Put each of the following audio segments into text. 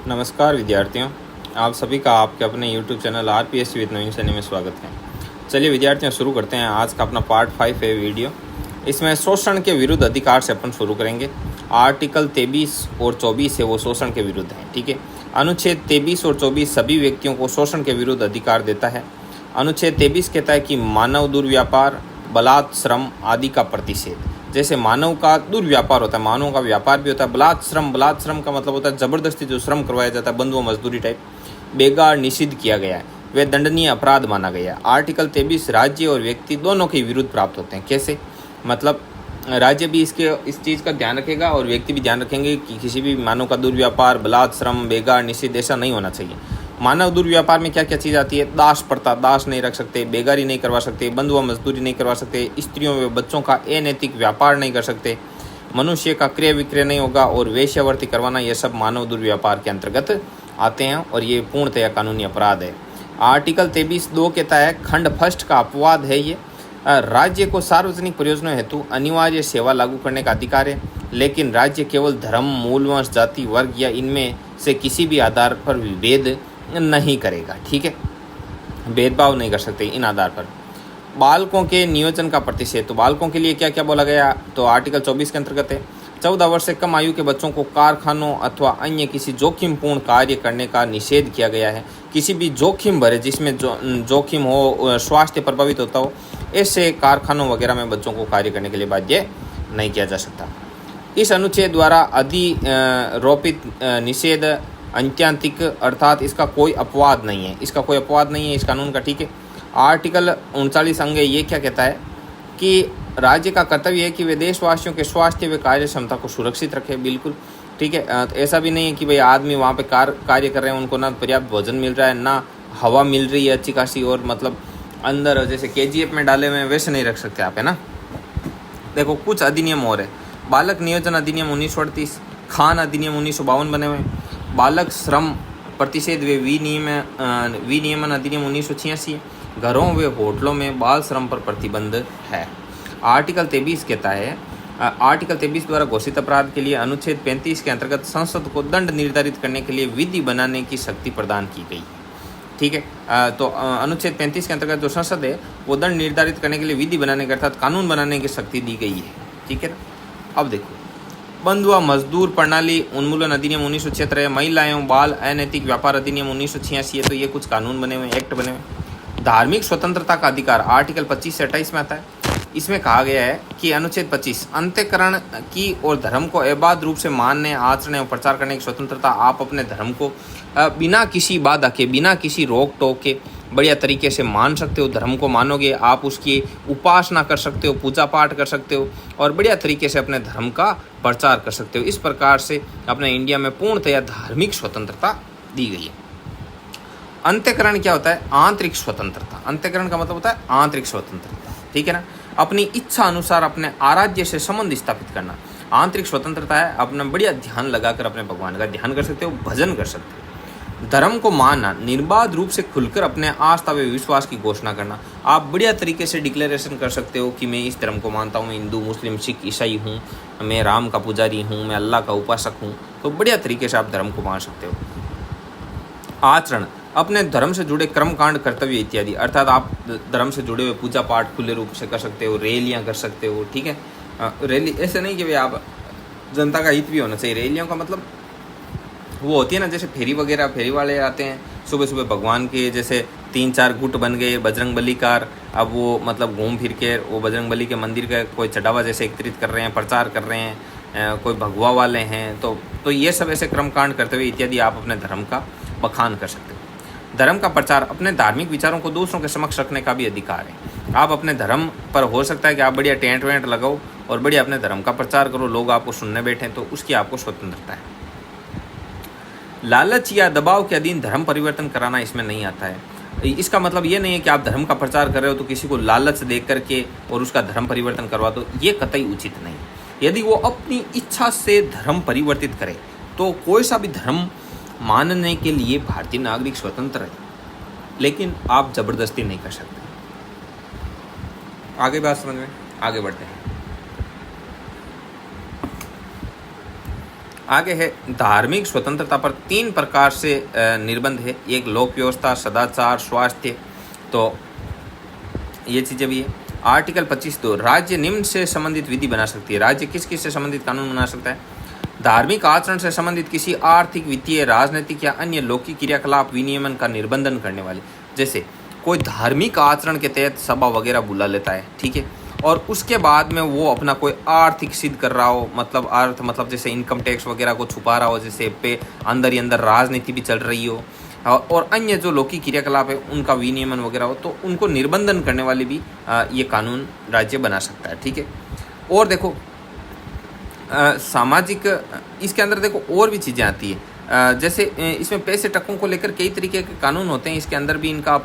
नमस्कार विद्यार्थियों, आप सभी का आपके अपने YouTube चैनल RPSC विद नवीन सैनी में स्वागत है। चलिए विद्यार्थियों, शुरू करते हैं। आज का अपना पार्ट 5 है वीडियो। इसमें शोषण के विरुद्ध अधिकार से अपन शुरू करेंगे। आर्टिकल 23 और 24 है वो शोषण के विरुद्ध है। ठीक है। अनुच्छेद 23 और 24 सभी व्यक्तियों को शोषण के विरुद्ध अधिकार देता है। अनुच्छेद 23 कहता है कि मानव दुर्व्यापार, बलात्, श्रम आदि का प्रतिषेध। जैसे मानव का दुर्व्यापार होता है, मानव का व्यापार भी होता है। बलात् श्रम का मतलब होता है जबरदस्ती जो श्रम करवाया जाता है, बंधुआ मजदूरी टाइप। बेगार निषिद्ध किया गया है, वह दंडनीय अपराध माना गया है। आर्टिकल 23 राज्य और व्यक्ति दोनों के विरुद्ध प्राप्त होते हैं। कैसे? मतलब राज्य भी इस चीज़ का ध्यान रखेगा और व्यक्ति भी ध्यान रखेंगे कि किसी भी मानव का दुर्व्यापार, बलात्, श्रम, बेगार, निषिद्ध ऐसा नहीं होना चाहिए। मानव दुर्व्यापार में क्या क्या चीज़ आती है? दास प्रथा, दास नहीं रख सकते, बेगारी नहीं करवा सकते, बंधुआ मजदूरी नहीं करवा सकते, स्त्रियों व बच्चों का अनैतिक व्यापार नहीं कर सकते, मनुष्य का क्रय विक्रय नहीं होगा और वेश्यावृत्ति करवाना, ये सब मानव दुर्व्यापार के अंतर्गत आते हैं और ये पूर्णतया कानूनी अपराध है। आर्टिकल 23(2) कहता है, खंड फर्स्ट का अपवाद है ये, राज्य को सार्वजनिक प्रयोजनों हेतु अनिवार्य सेवा लागू करने का अधिकार है, लेकिन राज्य केवल धर्म, मूल, वंश, जाति, वर्ग या इनमें से किसी भी आधार पर विभेद नहीं करेगा। ठीक है, भेदभाव नहीं कर सकते इन आधार पर। बालकों के नियोजन का प्रतिषेध, तो बालकों के लिए क्या क्या बोला गया? तो आर्टिकल 24 के अंतर्गत है, 14 वर्ष से कम आयु के बच्चों को कारखानों अथवा अन्य किसी जोखिमपूर्ण कार्य करने का निषेध किया गया है। किसी भी जोखिम भरे, जिसमें जोखिम हो, स्वास्थ्य प्रभावित होता हो, ऐसे कारखानों वगैरह में बच्चों को कार्य करने के लिए बाध्य नहीं किया जा सकता। इस अनुच्छेद द्वारा अधिरोपित निषेध अंत्यांतिक, अर्थात इसका कोई अपवाद नहीं है, इस कानून का। ठीक है। आर्टिकल 39 अंग ये क्या कहता है कि राज्य का कर्तव्य है कि वे देशवासियों के स्वास्थ्य व कार्य क्षमता को सुरक्षित रखे। बिल्कुल ठीक है। ऐसा भी नहीं है कि भाई आदमी वहाँ पे कार्य कर रहे हैं, उनको ना पर्याप्त भोजन मिल रहा है, ना हवा मिल रही है अच्छी खासी, और मतलब अंदर जैसे KGF में डाले हुए वैसे नहीं रख सकते आप, है ना। देखो कुछ अधिनियम और है। बालक नियोजन अधिनियम 1938, खान अधिनियम 1952 बने हुए, बालक श्रम प्रतिषेध व विनियमन अधिनियम 1986 है। घरों व होटलों में बाल श्रम पर प्रतिबंध है। आर्टिकल 23 कहता है, आर्टिकल 23 द्वारा घोषित अपराध के लिए अनुच्छेद 35 के अंतर्गत संसद को दंड निर्धारित करने के लिए विधि बनाने की शक्ति प्रदान की गई। ठीक है। तो अनुच्छेद 35 के अंतर्गत जो संसद है वो दंड निर्धारित करने के लिए विधि बनाने के अर्थात कानून बनाने की शक्ति दी गई है। ठीक है ना। अब देखो, बंधुआ मजदूर प्रणाली उन्मूलन अधिनियम 1976 है। महिला एवं बाल अनैतिक व्यापार अधिनियम 1986 है। तो ये कुछ कानून बने हुए, एक्ट बने हुए। धार्मिक स्वतंत्रता का अधिकार आर्टिकल 25 से 28 में आता है। इसमें कहा गया है कि अनुच्छेद 25, अंतःकरण की और धर्म को अबाध रूप से मानने, आचरण एवं प्रचार करने की स्वतंत्रता। आप अपने धर्म को बिना किसी बाधा के, बिना किसी रोक टोक के बढ़िया तरीके से मान सकते हो। धर्म को मानोगे, आप उसकी उपासना कर सकते हो, पूजा पाठ कर सकते हो और बढ़िया तरीके से अपने धर्म का प्रचार कर सकते हो। इस प्रकार से अपने इंडिया में पूर्णतया धार्मिक स्वतंत्रता दी गई है। अंतःकरण क्या होता है? आंतरिक स्वतंत्रता। अंतःकरण का मतलब होता है आंतरिक स्वतंत्रता। ठीक है ना। अपनी इच्छा अनुसार अपने आराध्य से संबंध स्थापित करना आंतरिक स्वतंत्रता है। अपना बढ़िया ध्यान लगाकर अपने भगवान का ध्यान कर सकते हो, भजन कर सकते हो। धर्म को मानना, निर्बाध रूप से खुलकर अपने आस्था व विश्वास की घोषणा करना। आप बढ़िया तरीके से डिक्लेरेशन कर सकते हो कि मैं इस धर्म को मानता हूँ, मैं हिंदू, मुस्लिम, सिख, ईसाई हूँ, मैं राम का पुजारी हूँ, मैं अल्लाह का उपासक हूँ। तो बढ़िया तरीके से आप धर्म को मान सकते हो। आचरण, अपने धर्म से जुड़े कर्मकांड, कर्तव्य इत्यादि, अर्थात आप धर्म से जुड़े हुए पूजा पाठ खुले रूप से कर सकते हो, रैलियाँ कर सकते हो। ठीक है। रैली ऐसे नहीं कि भाई आप, जनता का हित भी होना चाहिए। रैलियों का मतलब वो होती है ना, जैसे फेरी वगैरह, फेरी वाले आते हैं सुबह सुबह भगवान के, जैसे 3-4 गुट बन गए बजरंग बली कार। अब वो मतलब घूम फिर के वो बजरंग बली के मंदिर का कोई चढ़ावा जैसे एकत्रित कर रहे हैं, प्रचार कर रहे हैं, कोई भगवा वाले हैं। तो ये सब ऐसे कर्मकांड करते हुए इत्यादि आप अपने धर्म का बखान कर सकते हो। धर्म का प्रचार, अपने धार्मिक विचारों को दूसरों के समक्ष रखने का भी अधिकार है। आप अपने धर्म पर हो सकता है कि आप बढ़िया टेंट वेंट लगाओ और बढ़िया अपने धर्म का प्रचार करो, लोग आपको सुनने बैठें, तो उसकी आपको स्वतंत्रता है। लालच या दबाव के अधीन धर्म परिवर्तन कराना इसमें नहीं आता है। इसका मतलब ये नहीं है कि आप धर्म का प्रचार कर रहे हो तो किसी को लालच दे करके और उसका धर्म परिवर्तन करवा दो, ये कतई उचित नहीं। यदि वो अपनी इच्छा से धर्म परिवर्तित करे तो कोई सा भी धर्म मानने के लिए भारतीय नागरिक स्वतंत्र है, लेकिन आप जबरदस्ती नहीं कर सकते। आगे बात समझ में, आगे बढ़ते हैं। आगे है धार्मिक स्वतंत्रता पर 3 प्रकार से निर्बंध है। एक लोक व्यवस्था, सदाचार, स्वास्थ्य, तो ये चीज़ें भी है। आर्टिकल 25(2) राज्य निम्न से संबंधित विधि बना सकती है। राज्य किस किस से संबंधित कानून बना सकता है? धार्मिक आचरण से संबंधित किसी आर्थिक, वित्तीय, राजनीतिक या अन्य लौकिक क्रियाकलाप विनियमन का निर्बंधन करने वाले। जैसे कोई धार्मिक आचरण के तहत सभा वगैरह बुला लेता है, ठीक है, और उसके बाद में वो अपना कोई आर्थिक सिद्ध कर रहा हो, मतलब जैसे इनकम टैक्स वगैरह को छुपा रहा हो, जैसे पे अंदर ही अंदर राजनीति भी चल रही हो, और अन्य जो लौकिक क्रियाकलाप है उनका विनियमन वगैरह हो, तो उनको निर्बंधन करने वाले भी ये कानून राज्य बना सकता है, ठीक है। और देखो सामाजिक, इसके अंदर देखो और भी चीज़ें आती है, जैसे इसमें पैसे टकों को लेकर कई तरीके के कानून होते हैं। इसके अंदर भी इनका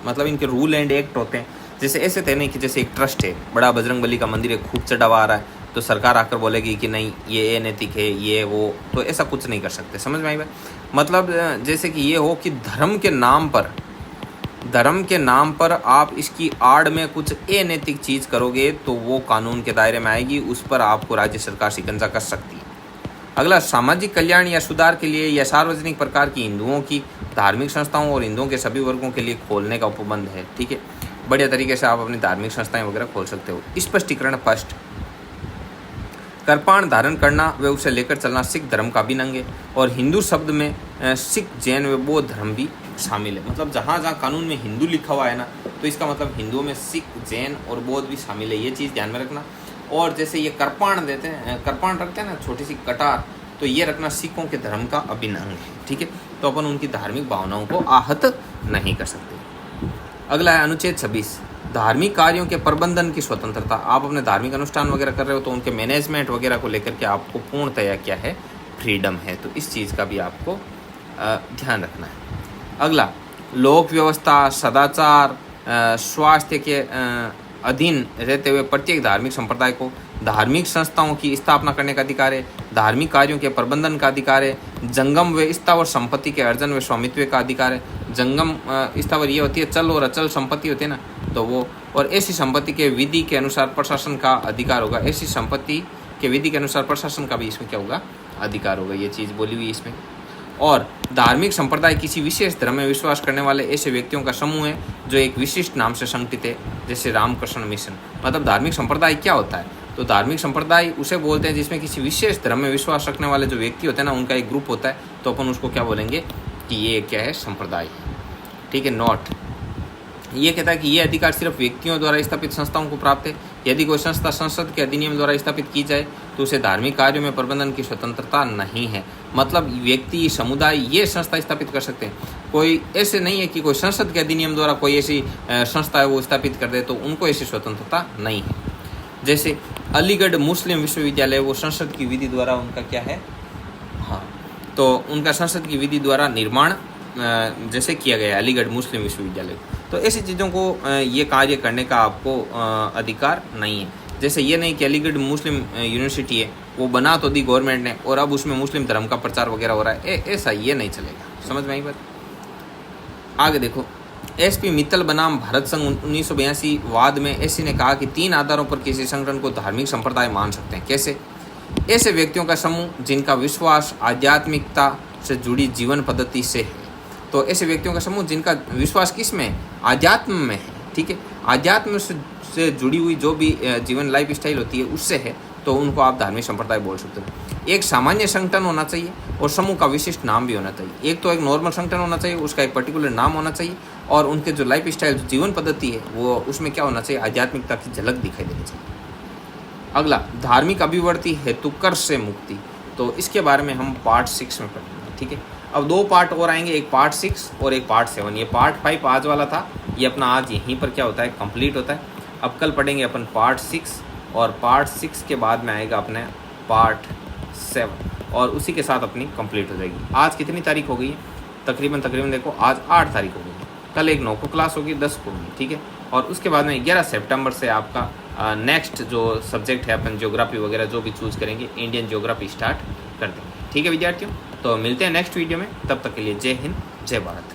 मतलब इनके रूल एंड एक्ट होते हैं। जैसे ऐसे थे नहीं कि जैसे एक ट्रस्ट है, बड़ा बजरंगबली का मंदिर है, खूब चढ़ावा आ रहा है, तो सरकार आकर बोलेगी कि नहीं ये अनैतिक है, ये वो, तो ऐसा कुछ नहीं कर सकते। समझ में आई बात? मतलब जैसे कि ये हो कि धर्म के नाम पर आप इसकी आड़ में कुछ अनैतिक चीज़ करोगे तो वो कानून के दायरे में आएगी, उस पर आपको राज्य सरकार शिकंजा कर सकती है। अगला, सामाजिक कल्याण या सुधार के लिए या सार्वजनिक प्रकार की हिंदुओं की धार्मिक संस्थाओं और हिंदुओं के सभी वर्गों के लिए खोलने का उपबंध है, ठीक है। बढ़िया तरीके से आप अपनी धार्मिक संस्थाएं वगैरह खोल सकते हो। स्पष्टीकरण फर्स्ट, कृपाण धारण करना व उसे लेकर चलना सिख धर्म का अभिन्न अंग है, और हिंदू शब्द में सिख, जैन व बौद्ध धर्म भी शामिल है। मतलब जहाँ जहाँ कानून में हिंदू लिखा हुआ है ना, तो इसका मतलब हिंदुओं में सिख, जैन और बौद्ध भी शामिल है, ये चीज़ ध्यान में रखना। और जैसे ये कृपाण देते हैं, कृपाण रखते हैं ना, छोटी सी कटार, तो ये रखना सिखों के धर्म का अभिन्न अंग है, ठीक है। तो अपन उनकी धार्मिक भावनाओं को आहत नहीं कर सकते। अगला है अनुच्छेद 26, धार्मिक कार्यों के प्रबंधन की स्वतंत्रता। आप अपने धार्मिक अनुष्ठान वगैरह कर रहे हो तो उनके मैनेजमेंट वगैरह को लेकर के आपको पूर्णतया क्या है, फ्रीडम है, तो इस चीज़ का भी आपको ध्यान रखना है। अगला, लोक व्यवस्था, सदाचार, स्वास्थ्य के अधीन रहते हुए प्रत्येक धार्मिक संप्रदाय को धार्मिक संस्थाओं की स्थापना करने का अधिकार है, धार्मिक कार्यों के प्रबंधन का अधिकार है, जंगम व स्थावर संपत्ति के अर्जन व स्वामित्व का अधिकार है। जंगम स्थावर ये होती है, चल और अचल संपत्ति होती है ना, तो वो, और ऐसी संपत्ति के विधि के अनुसार प्रशासन का अधिकार होगा। ऐसी संपत्ति के विधि के अनुसार प्रशासन का भी इसमें क्या होगा, अधिकार होगा, ये चीज़ बोली हुई इसमें। और धार्मिक संप्रदाय किसी विशेष धर्म में विश्वास करने वाले ऐसे व्यक्तियों का समूह है जो एक विशिष्ट नाम से संगठित है, जैसे रामकृष्ण मिशन। मतलब धार्मिक संप्रदाय क्या होता है, तो धार्मिक संप्रदाय उसे बोलते हैं जिसमें किसी विशेष धर्म में विश्वास रखने वाले जो व्यक्ति होते हैं ना, उनका एक ग्रुप होता है, तो अपन उसको क्या बोलेंगे कि ये क्या है, संप्रदाय है, ठीक है। नोट ये कहता है कि ये अधिकार सिर्फ व्यक्तियों द्वारा स्थापित संस्थाओं को प्राप्त है। यदि कोई संस्था संसद के अधिनियम द्वारा स्थापित की जाए तो उसे धार्मिक कार्यों में प्रबंधन की स्वतंत्रता नहीं है। मतलब व्यक्ति, समुदाय ये संस्था स्थापित कर सकते हैं, कोई ऐसे नहीं है कि कोई संसद के अधिनियम द्वारा कोई ऐसी संस्था है वो स्थापित कर दे, तो उनको ऐसी स्वतंत्रता नहीं है। जैसे अलीगढ़ मुस्लिम विश्वविद्यालय, वो संसद की विधि द्वारा उनका क्या है, हाँ, तो उनका संसद की विधि द्वारा निर्माण जैसे किया गया अलीगढ़ मुस्लिम विश्वविद्यालय, तो ऐसी चीज़ों को ये कार्य करने का आपको अधिकार नहीं है। जैसे ये नहीं कि अलीगढ़ मुस्लिम यूनिवर्सिटी है, वो बना तो दी गवर्नमेंट ने और अब उसमें मुस्लिम धर्म का प्रचार वगैरह हो रहा है, ऐसा ये नहीं चलेगा। समझ में आई बात? आगे देखो, एसपी मित्तल बनाम भारत संघ 1982 वाद में एससी ने कहा कि 3 आधारों पर किसी संगठन को धार्मिक संप्रदाय मान सकते हैं। कैसे? ऐसे व्यक्तियों का समूह जिनका विश्वास आध्यात्मिकता से जुड़ी जीवन पद्धति से है। तो ऐसे व्यक्तियों का समूह जिनका विश्वास किस में, आध्यात्म में है, ठीक है, आध्यात्म से जुड़ी हुई जो भी जीवन लाइफ स्टाइल होती है उससे है, तो उनको आप धार्मिक संप्रदाय बोल सकते हो। एक सामान्य संगठन होना चाहिए और समूह का विशिष्ट नाम भी होना चाहिए। एक तो एक नॉर्मल संगठन होना चाहिए, उसका एक पर्टिकुलर नाम होना चाहिए, और उनके जो लाइफ स्टाइल, जो जीवन पद्धति है, वो उसमें क्या होना चाहिए, आध्यात्मिकता की झलक दिखाई देनी चाहिए। अगला, धार्मिक अभिवृत्ति हेतु कर से मुक्ति, तो इसके बारे में हम पार्ट 6 में पढ़ेंगे, ठीक है। अब 2 पार्ट और आएंगे, एक पार्ट 6 और एक पार्ट 7। ये पार्ट 5 आज वाला था, ये अपना आज यहीं पर क्या होता है, कंप्लीट होता है। अब कल पढ़ेंगे अपन पार्ट 6, और पार्ट 6 के बाद में आएगा अपने पार्ट 7, और उसी के साथ अपनी कंप्लीट हो जाएगी। आज कितनी तारीख हो गई है? तकरीबन देखो आज 8 तारीख हो गई है। कल एक 9 को क्लास होगी, 10 को होगी, ठीक है। और उसके बाद में 11 सितंबर से आपका नेक्स्ट जो सब्जेक्ट है अपन ज्योग्राफी वगैरह जो भी चूज़ करेंगे, इंडियन ज्योग्राफी स्टार्ट कर देंगे, ठीक है विद्यार्थियों। तो मिलते हैं नेक्स्ट वीडियो में, तब तक के लिए जय हिंद, जय भारत।